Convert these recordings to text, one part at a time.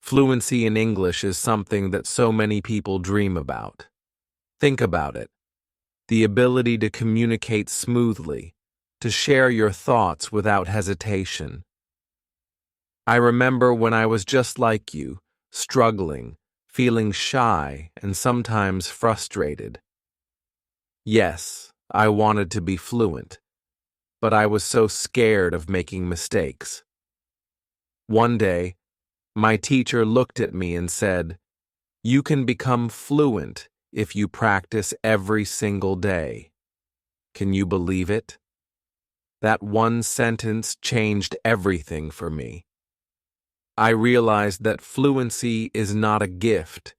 Fluency in English is something that so many people dream about. Think about it. The ability to communicate smoothly, to share your thoughts without hesitation. I remember when I was just like you, struggling, feeling shy, and sometimes frustrated. Yes, I wanted to be fluent, but I was so scared of making mistakes. One day, my teacher looked at me and said, "You can become fluent if you practice every single day." Can you believe it? That one sentence changed everything for me. I realized that fluency is not a gift.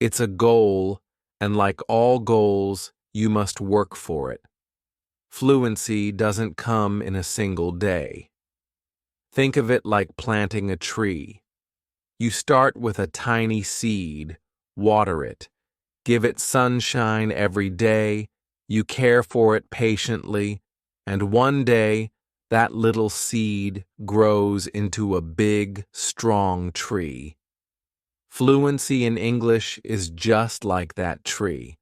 It's a goal, and like all goals, you must work for it. Fluency doesn't come in a single day. Think of it like planting a tree. You start with a tiny seed, water it, give it sunshine every day, you care for it patiently, and one day that little seed grows into a big, strong tree. Fluency in English is just like that tree.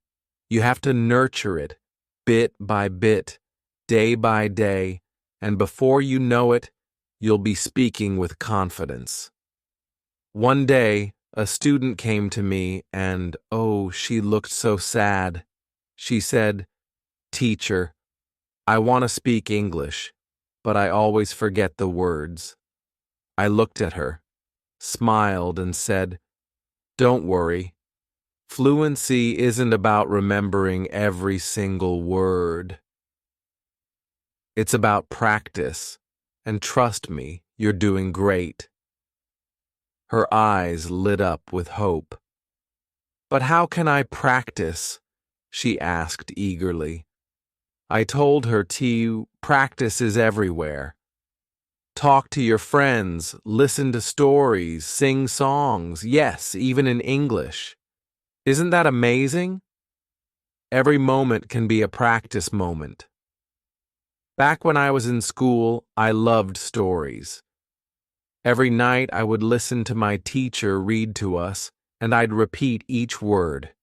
You have to nurture it, bit by bit, day by day, and before you know it, you'll be speaking with confidence. One day, a student came to me and, oh, she looked so sad. She said, "Teacher, I want to speak English, but I always forget the words." I looked at her, smiled, and said, "Don't worry. Fluency isn't about remembering every single word. It's about practice, and trust me, you're doing great." Her eyes lit up with hope. "But how can I practice?" she asked eagerly. I told her practice is everywhere. Talk to your friends, listen to stories, sing songs, yes, even in English. Isn't that amazing? Every moment can be a practice moment. Back when I was in school, I loved stories. Every night I would listen to my teacher read to us, and I'd repeat each word.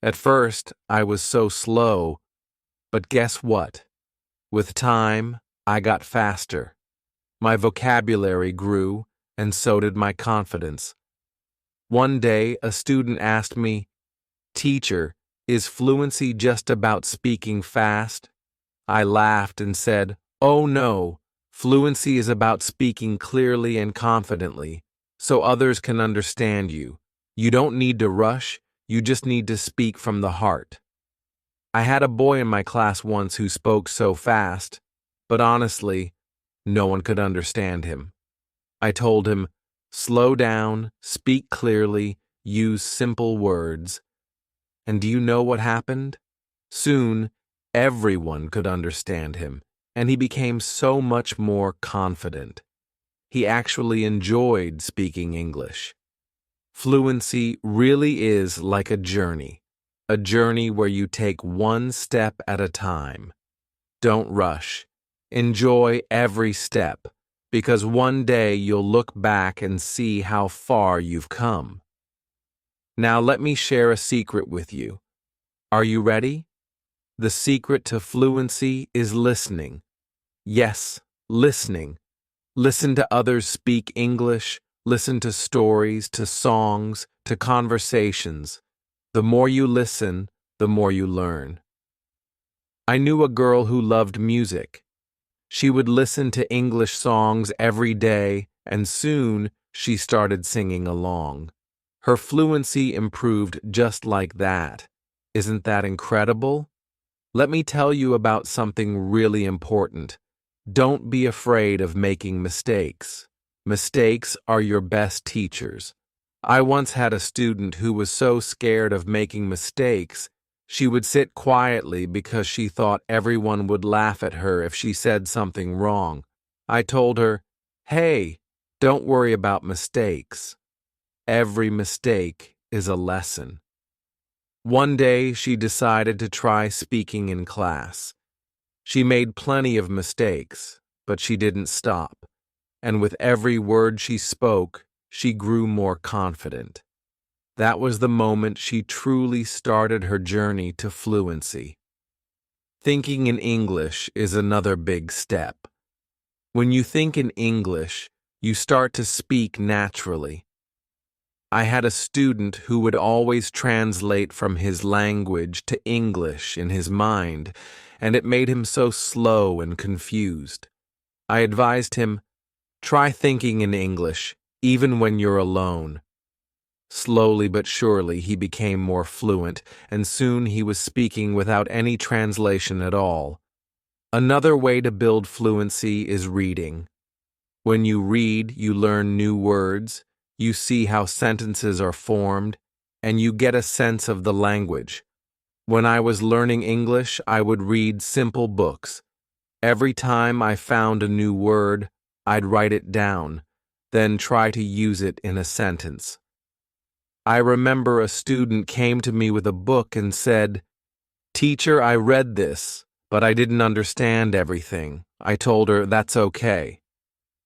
At first, I was so slow, but guess what? With time, I got faster. My vocabulary grew, and so did my confidence. One day, a student asked me, "Teacher, is fluency just about speaking fast?" I laughed and said, "Oh no. Fluency is about speaking clearly and confidently, so others can understand you. You don't need to rush, you just need to speak from the heart." I had a boy in my class once who spoke so fast, but honestly, no one could understand him. I told him, "Slow down, speak clearly, use simple words." And do you know what happened? Soon, everyone could understand him, and he became so much more confident. He actually enjoyed speaking English. Fluency really is like a journey where you take one step at a time. Don't rush. Enjoy every step, because one day you'll look back and see how far you've come. Now let me share a secret with you. Are you ready? The secret to fluency is listening. Yes, listening. Listen to others speak English, listen to stories, to songs, to conversations. The more you listen, the more you learn. I knew a girl who loved music. She would listen to English songs every day, and soon she started singing along. Her fluency improved just like that. Isn't that incredible? Let me tell you about something really important. Don't be afraid of making mistakes. Mistakes are your best teachers. I once had a student who was so scared of making mistakes, she would sit quietly because she thought everyone would laugh at her if she said something wrong. I told her, "Hey, don't worry about mistakes. Every mistake is a lesson." One day, she decided to try speaking in class. She made plenty of mistakes, but she didn't stop. And with every word she spoke, she grew more confident. That was the moment she truly started her journey to fluency. Thinking in English is another big step. When you think in English, you start to speak naturally. I had a student who would always translate from his language to English in his mind, and it made him so slow and confused. I advised him, try thinking in English, even when you're alone. Slowly but surely he became more fluent, and soon he was speaking without any translation at all. Another way to build fluency is reading. When you read, you learn new words, you see how sentences are formed, and you get a sense of the language. When I was learning English, I would read simple books. Every time I found a new word, I'd write it down, then try to use it in a sentence. I remember a student came to me with a book and said, "Teacher, I read this, but I didn't understand everything." I told her, that's okay.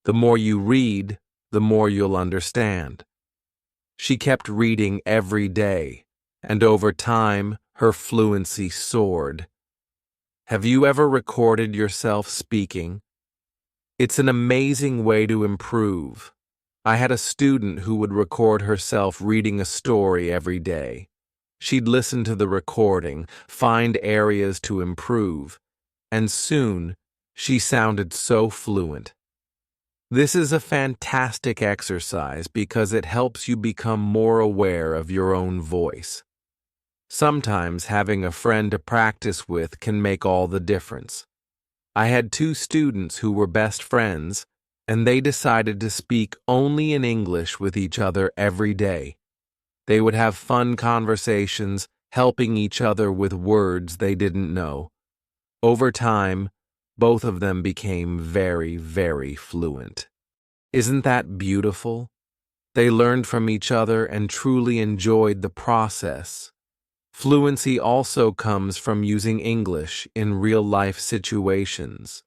The more you read, the more you'll understand. She kept reading every day, and over time, her fluency soared. Have you ever recorded yourself speaking? It's an amazing way to improve. I had a student who would record herself reading a story every day. She'd listen to the recording, find areas to improve, and soon she sounded so fluent. This is a fantastic exercise because it helps you become more aware of your own voice. Sometimes having a friend to practice with can make all the difference. I had two students who were best friends, and they decided to speak only in English with each other every day. They would have fun conversations, helping each other with words they didn't know. Over time, both of them became very, very fluent. Isn't that beautiful? They learned from each other and truly enjoyed the process. Fluency also comes from using English in real-life situations.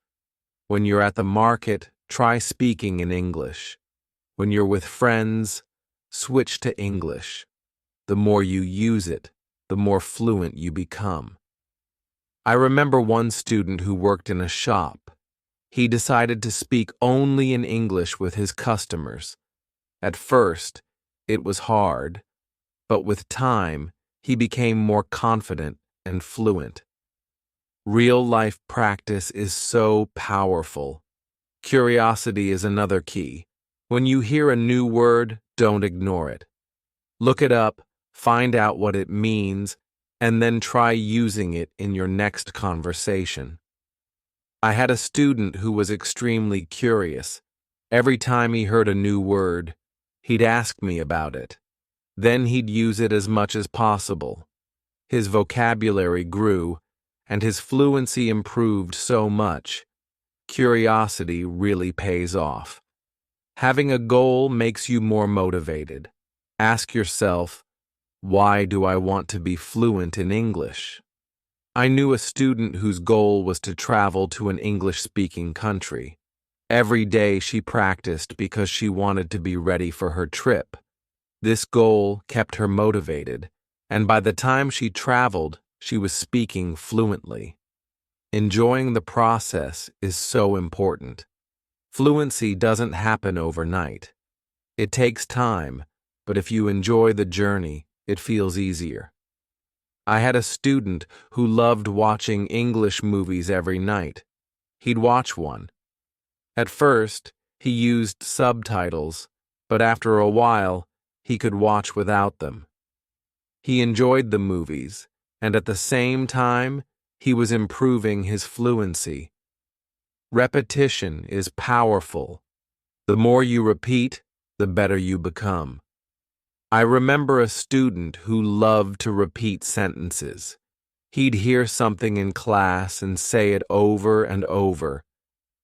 When you're at the market, try speaking in English. When you're with friends, switch to English. The more you use it, the more fluent you become. I remember one student who worked in a shop. He decided to speak only in English with his customers. At first, it was hard, but with time, he became more confident and fluent. Real-life practice is so powerful. Curiosity is another key. When you hear a new word, don't ignore it. Look it up, find out what it means, and then try using it in your next conversation. I had a student who was extremely curious. Every time he heard a new word, he'd ask me about it. Then he'd use it as much as possible. His vocabulary grew, and his fluency improved so much. Curiosity really pays off. Having a goal makes you more motivated. Ask yourself, why do I want to be fluent in English? I knew a student whose goal was to travel to an English-speaking country. Every day she practiced because she wanted to be ready for her trip. This goal kept her motivated, and by the time she traveled, she was speaking fluently. Enjoying the process is so important. Fluency doesn't happen overnight. It takes time, but if you enjoy the journey, it feels easier. I had a student who loved watching English movies every night. He'd watch one. At first, he used subtitles, but after a while, he could watch without them. He enjoyed the movies, and at the same time, he was improving his fluency. Repetition is powerful. The more you repeat, the better you become. I remember a student who loved to repeat sentences. He'd hear something in class and say it over and over.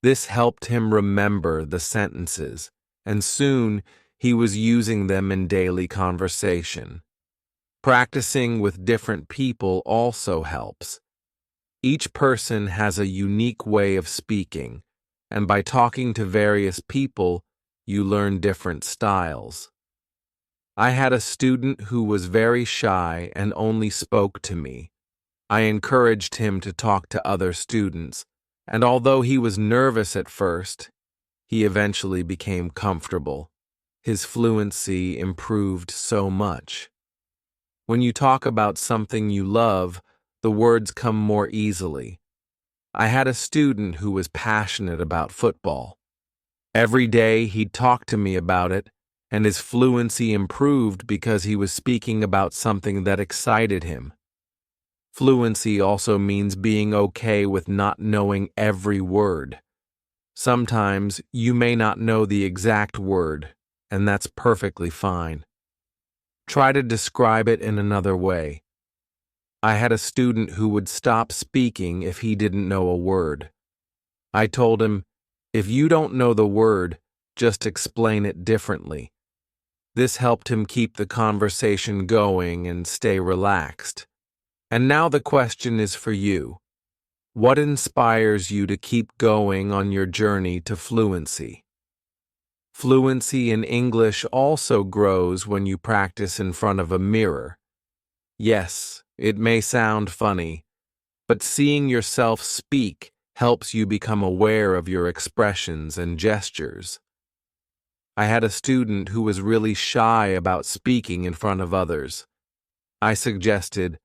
This helped him remember the sentences, and soon he was using them in daily conversation. Practicing with different people also helps. Each person has a unique way of speaking, and by talking to various people, you learn different styles. I had a student who was very shy and only spoke to me. I encouraged him to talk to other students, and although he was nervous at first, he eventually became comfortable. His fluency improved so much. When you talk about something you love, the words come more easily. I had a student who was passionate about football. Every day he'd talk to me about it, and his fluency improved because he was speaking about something that excited him. Fluency also means being okay with not knowing every word. Sometimes you may not know the exact word, and that's perfectly fine. Try to describe it in another way. I had a student who would stop speaking if he didn't know a word. I told him, if you don't know the word, just explain it differently. This helped him keep the conversation going and stay relaxed. And now the question is for you. What inspires you to keep going on your journey to fluency? Fluency in English also grows when you practice in front of a mirror. Yes, it may sound funny, but seeing yourself speak helps you become aware of your expressions and gestures. I had a student who was really shy about speaking in front of others. I suggested,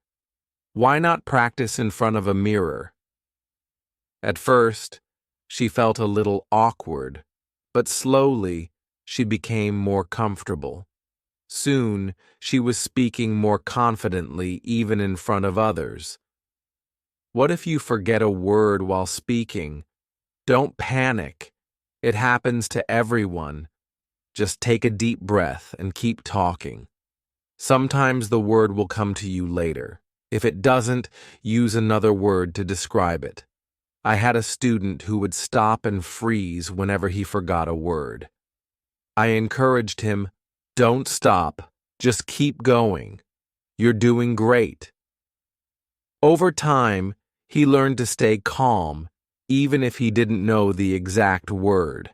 why not practice in front of a mirror? At first, she felt a little awkward, but slowly she became more comfortable. Soon, she was speaking more confidently even in front of others. What if you forget a word while speaking? Don't panic. It happens to everyone. Just take a deep breath and keep talking. Sometimes the word will come to you later. If it doesn't, use another word to describe it. I had a student who would stop and freeze whenever he forgot a word. I encouraged him, don't stop, just keep going. You're doing great. Over time, he learned to stay calm, even if he didn't know the exact word.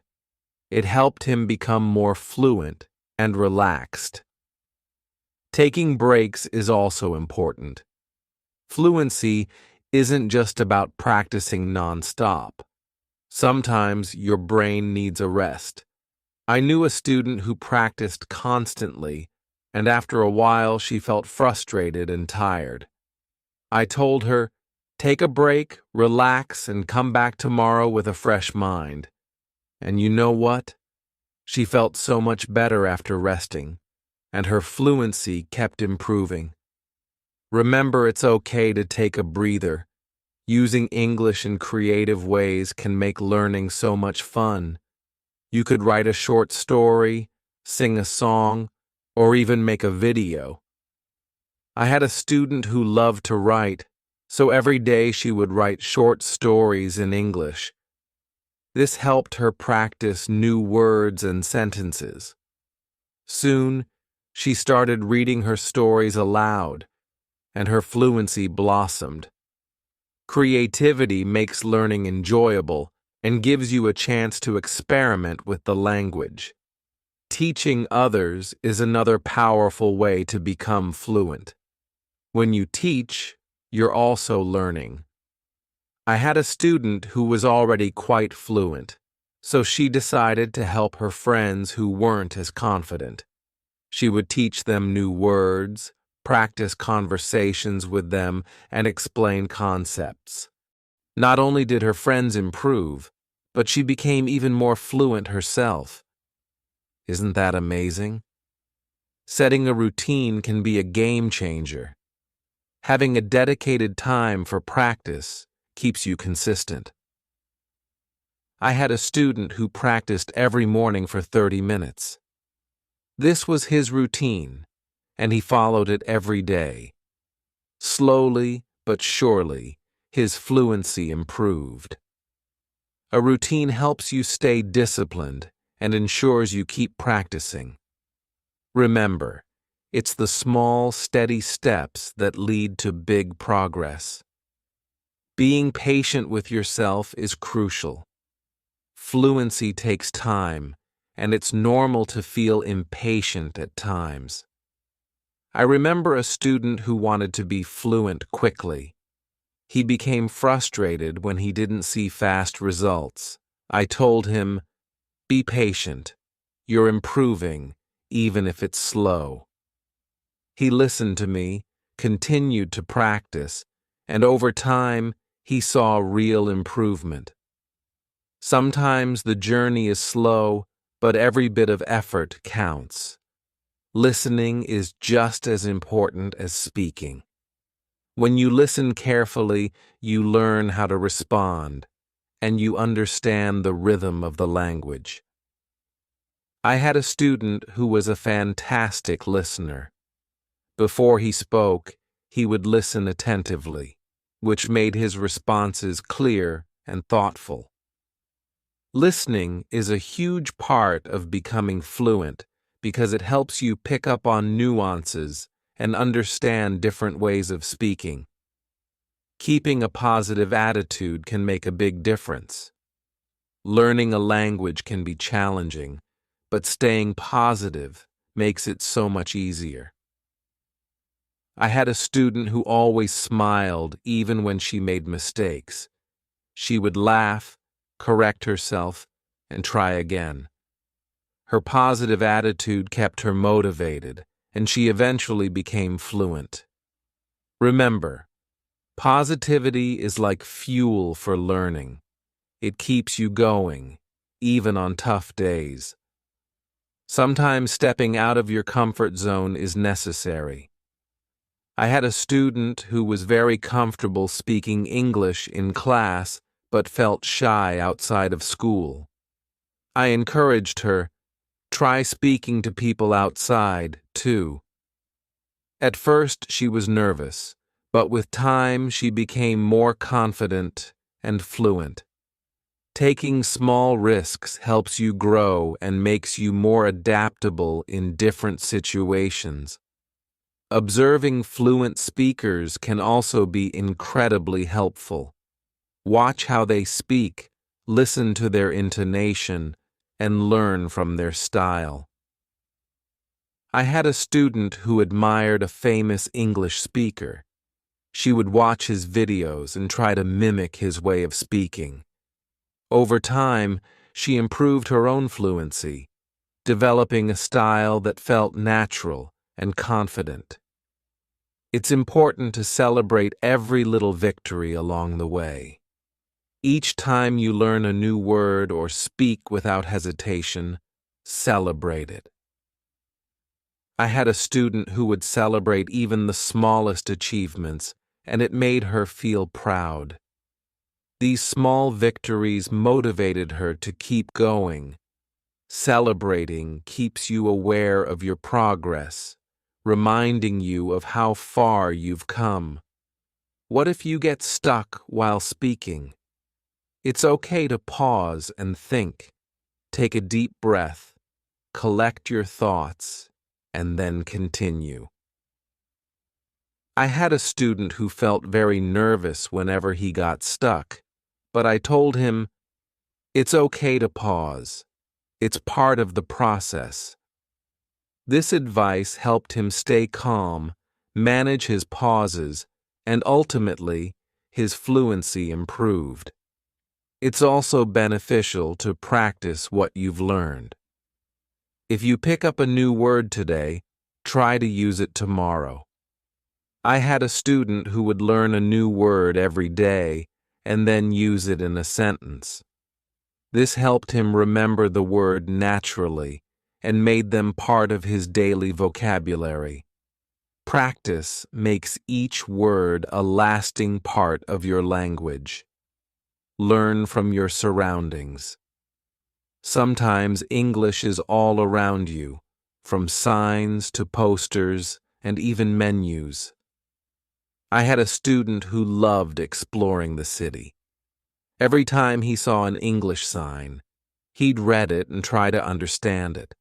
It helped him become more fluent and relaxed. Taking breaks is also important. Fluency isn't just about practicing nonstop. Sometimes your brain needs a rest. I knew a student who practiced constantly, and after a while she felt frustrated and tired. I told her, take a break, relax, and come back tomorrow with a fresh mind. And you know what? She felt so much better after resting, and her fluency kept improving. Remember, it's okay to take a breather. Using English in creative ways can make learning so much fun. You could write a short story, sing a song, or even make a video. I had a student who loved to write, so every day she would write short stories in English. This helped her practice new words and sentences. Soon, she started reading her stories aloud, and her fluency blossomed. Creativity makes learning enjoyable and gives you a chance to experiment with the language. Teaching others is another powerful way to become fluent. When you teach, you're also learning. I had a student who was already quite fluent, so she decided to help her friends who weren't as confident. She would teach them new words, practice conversations with them, and explain concepts. Not only did her friends improve, but she became even more fluent herself. Isn't that amazing? Setting a routine can be a game changer. Having a dedicated time for practice keeps you consistent. I had a student who practiced every morning for 30 minutes. This was his routine, and he followed it every day. Slowly but surely, his fluency improved. A routine helps you stay disciplined and ensures you keep practicing. Remember, it's the small, steady steps that lead to big progress. Being patient with yourself is crucial. Fluency takes time, and it's normal to feel impatient at times. I remember a student who wanted to be fluent quickly. He became frustrated when he didn't see fast results. I told him, "Be patient. You're improving, even if it's slow." He listened to me, continued to practice, and over time, he saw real improvement. Sometimes the journey is slow, but every bit of effort counts. Listening is just as important as speaking. When you listen carefully, you learn how to respond, and you understand the rhythm of the language. I had a student who was a fantastic listener. Before he spoke, he would listen attentively, which made his responses clear and thoughtful. Listening is a huge part of becoming fluent because it helps you pick up on nuances and understand different ways of speaking. Keeping a positive attitude can make a big difference. Learning a language can be challenging, but staying positive makes it so much easier. I had a student who always smiled even when she made mistakes. She would laugh, correct herself, and try again. Her positive attitude kept her motivated, and she eventually became fluent. Remember, positivity is like fuel for learning. It keeps you going, even on tough days. Sometimes stepping out of your comfort zone is necessary. I had a student who was very comfortable speaking English in class but felt shy outside of school. I encouraged her, "Try speaking to people outside, too." At first, she was nervous, but with time, she became more confident and fluent. Taking small risks helps you grow and makes you more adaptable in different situations. Observing fluent speakers can also be incredibly helpful. Watch how they speak, listen to their intonation, and learn from their style. I had a student who admired a famous English speaker. She would watch his videos and try to mimic his way of speaking. Over time, she improved her own fluency, developing a style that felt natural and confident. It's important to celebrate every little victory along the way. Each time you learn a new word or speak without hesitation, celebrate it. I had a student who would celebrate even the smallest achievements, and it made her feel proud. These small victories motivated her to keep going. Celebrating keeps you aware of your progress, reminding you of how far you've come. What if you get stuck while speaking? It's okay to pause and think. Take a deep breath, collect your thoughts, and then continue. I had a student who felt very nervous whenever he got stuck, but I told him, "It's okay to pause. It's part of the process." This advice helped him stay calm, manage his pauses, and ultimately, his fluency improved. It's also beneficial to practice what you've learned. If you pick up a new word today, try to use it tomorrow. I had a student who would learn a new word every day and then use it in a sentence. This helped him remember the word naturally and made them part of his daily vocabulary. Practice makes each word a lasting part of your language. Learn from your surroundings. Sometimes English is all around you, from signs to posters and even menus. I had a student who loved exploring the city. Every time he saw an English sign, he'd read it and try to understand it.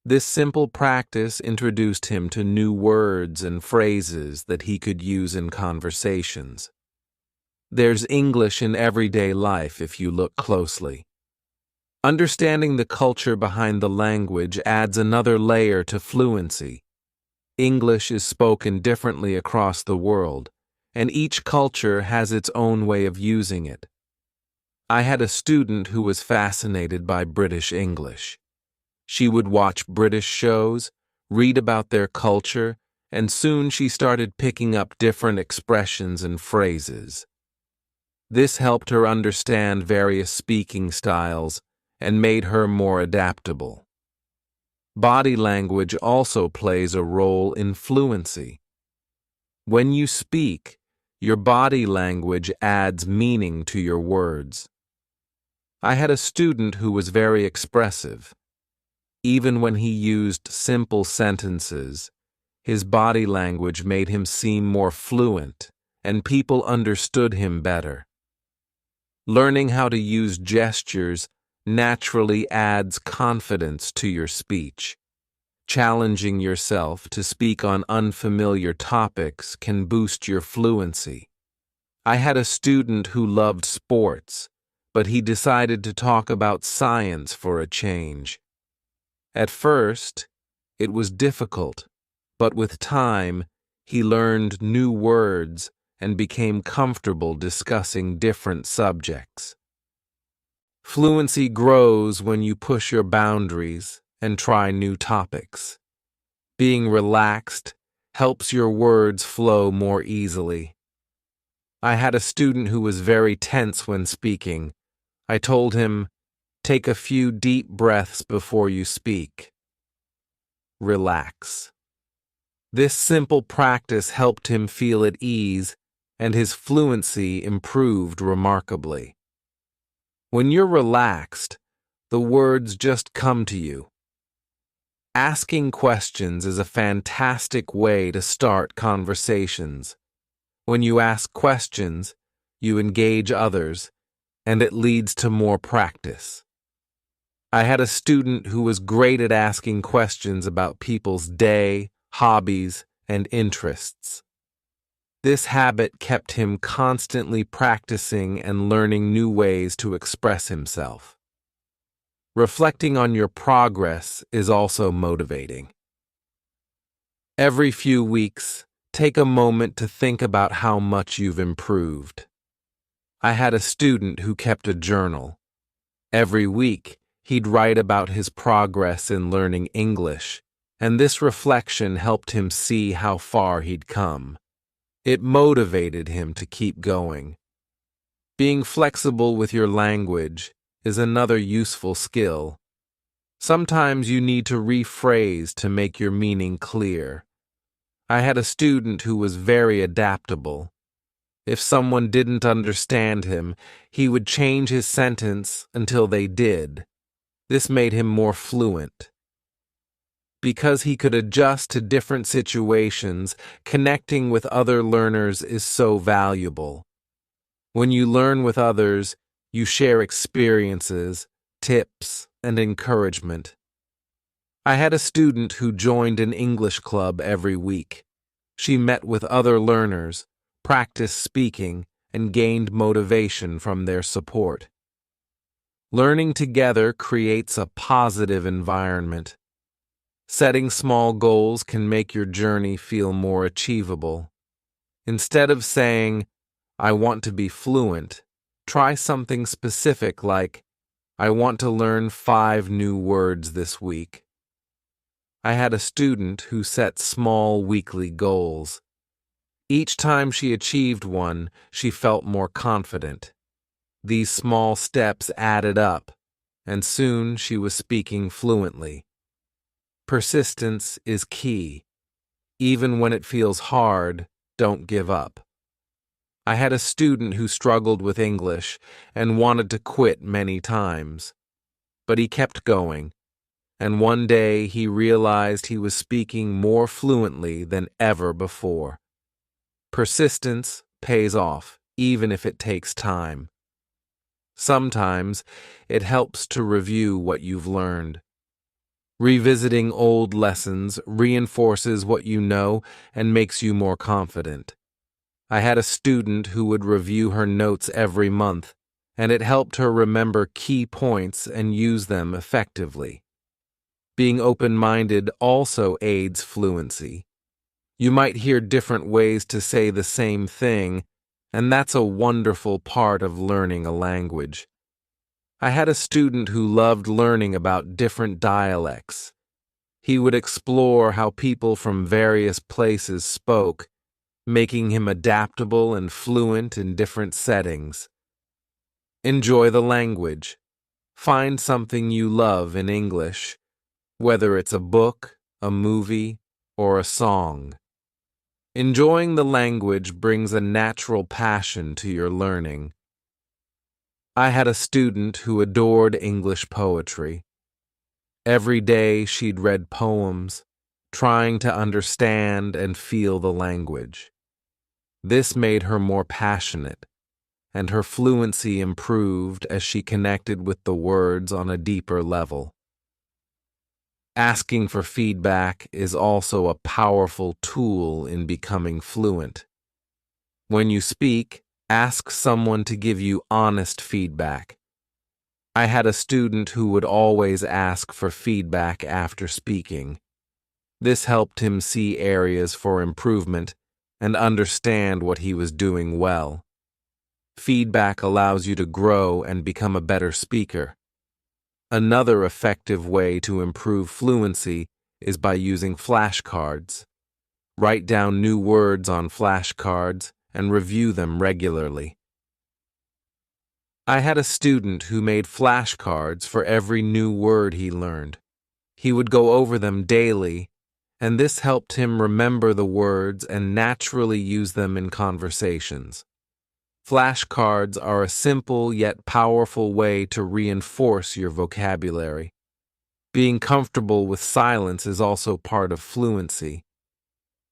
This simple practice introduced him to new words and phrases that he could use in conversations. There's English in everyday life if you look closely. Understanding the culture behind the language adds another layer to fluency. English is spoken differently across the world, and each culture has its own way of using it. I had a student who was fascinated by British English. She would watch British shows, read about their culture, and soon she started picking up different expressions and phrases. This helped her understand various speaking styles and made her more adaptable. Body language also plays a role in fluency. When you speak, your body language adds meaning to your words. I had a student who was very expressive. Even when he used simple sentences, his body language made him seem more fluent, and people understood him better. Learning how to use gestures naturally adds confidence to your speech. Challenging yourself to speak on unfamiliar topics can boost your fluency. I had a student who loved sports, but he decided to talk about science for a change. At first, it was difficult, but with time, he learned new words and became comfortable discussing different subjects. Fluency grows when you push your boundaries and try new topics. Being relaxed helps your words flow more easily. I had a student who was very tense when speaking. I told him, "Take a few deep breaths before you speak. Relax." This simple practice helped him feel at ease, and his fluency improved remarkably. When you're relaxed, the words just come to you. Asking questions is a fantastic way to start conversations. When you ask questions, you engage others, and it leads to more practice. I had a student who was great at asking questions about people's day, hobbies, and interests. This habit kept him constantly practicing and learning new ways to express himself. Reflecting on your progress is also motivating. Every few weeks, take a moment to think about how much you've improved. I had a student who kept a journal. Every week, he'd write about his progress in learning English, and this reflection helped him see how far he'd come. It motivated him to keep going. Being flexible with your language is another useful skill. Sometimes you need to rephrase to make your meaning clear. I had a student who was very adaptable. If someone didn't understand him, he would change his sentence until they did. This made him more fluent. Because he could adjust to different situations, connecting with other learners is so valuable. When you learn with others, you share experiences, tips, and encouragement. I had a student who joined an English club every week. She met with other learners, practiced speaking, and gained motivation from their support. Learning together creates a positive environment. Setting small goals can make your journey feel more achievable. Instead of saying, "I want to be fluent," try something specific like, "I want to learn 5 new words this week." I had a student who set small weekly goals. Each time she achieved one, she felt more confident. These small steps added up, and soon she was speaking fluently. Persistence is key. Even when it feels hard, don't give up. I had a student who struggled with English and wanted to quit many times. But he kept going, and one day he realized he was speaking more fluently than ever before. Persistence pays off, even if it takes time. Sometimes it helps to review what you've learned. Revisiting old lessons reinforces what you know and makes you more confident. I had a student who would review her notes every month, and it helped her remember key points and use them effectively. Being open-minded also aids fluency. You might hear different ways to say the same thing, and that's a wonderful part of learning a language. I had a student who loved learning about different dialects. He would explore how people from various places spoke, making him adaptable and fluent in different settings. Enjoy the language. Find something you love in English, whether it's a book, a movie, or a song. Enjoying the language brings a natural passion to your learning. I had a student who adored English poetry. Every day she'd read poems, trying to understand and feel the language. This made her more passionate, and her fluency improved as she connected with the words on a deeper level. Asking for feedback is also a powerful tool in becoming fluent. When you speak, ask someone to give you honest feedback. I had a student who would always ask for feedback after speaking. This helped him see areas for improvement and understand what he was doing well. Feedback allows you to grow and become a better speaker. Another effective way to improve fluency is by using flashcards. Write down new words on flashcards and review them regularly. I had a student who made flashcards for every new word he learned. He would go over them daily, and this helped him remember the words and naturally use them in conversations. Flashcards are a simple yet powerful way to reinforce your vocabulary. Being comfortable with silence is also part of fluency.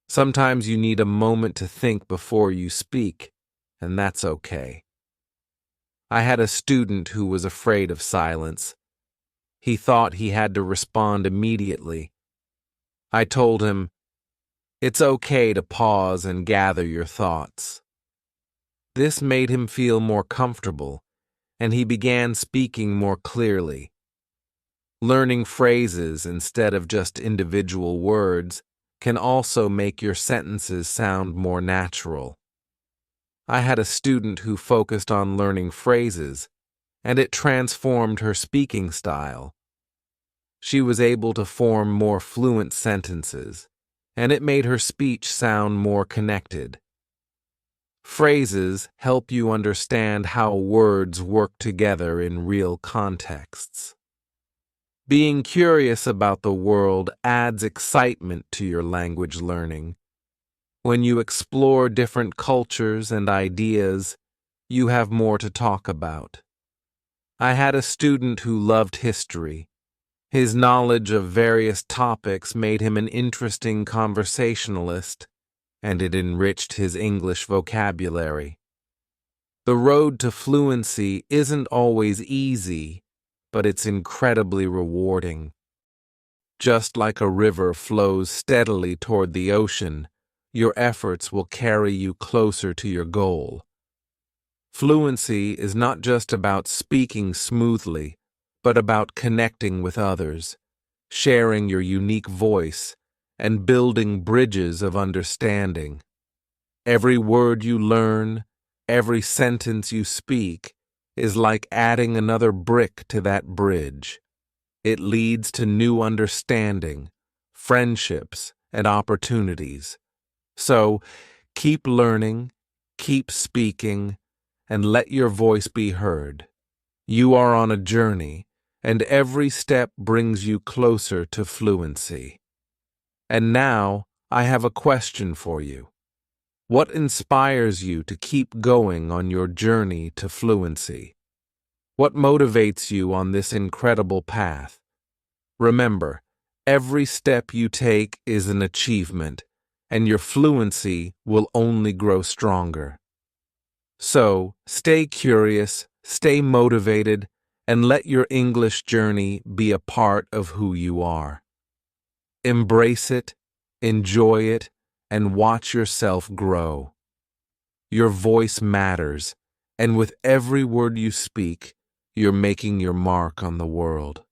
Sometimes you need a moment to think before you speak, and that's okay. I had a student who was afraid of silence. He thought he had to respond immediately. I told him, "It's okay to pause and gather your thoughts." This made him feel more comfortable, and he began speaking more clearly. Learning phrases instead of just individual words can also make your sentences sound more natural. I had a student who focused on learning phrases, and it transformed her speaking style. She was able to form more fluent sentences, and it made her speech sound more connected. Phrases help you understand how words work together in real contexts. Being curious about the world adds excitement to your language learning. When you explore different cultures and ideas, you have more to talk about. I had a student who loved history. His knowledge of various topics made him an interesting conversationalist, and it enriched his English vocabulary. The road to fluency isn't always easy, but it's incredibly rewarding. Just like a river flows steadily toward the ocean, your efforts will carry you closer to your goal. Fluency is not just about speaking smoothly, but about connecting with others, sharing your unique voice, and building bridges of understanding. Every word you learn, every sentence you speak, is like adding another brick to that bridge. It leads to new understanding, friendships, and opportunities. So, keep learning, keep speaking, and let your voice be heard. You are on a journey, and every step brings you closer to fluency. And now, I have a question for you. What inspires you to keep going on your journey to fluency? What motivates you on this incredible path? Remember, every step you take is an achievement, and your fluency will only grow stronger. So, stay curious, stay motivated, and let your English journey be a part of who you are. Embrace it, enjoy it, and watch yourself grow. Your voice matters, And with every word you speak, you're making your mark on the world.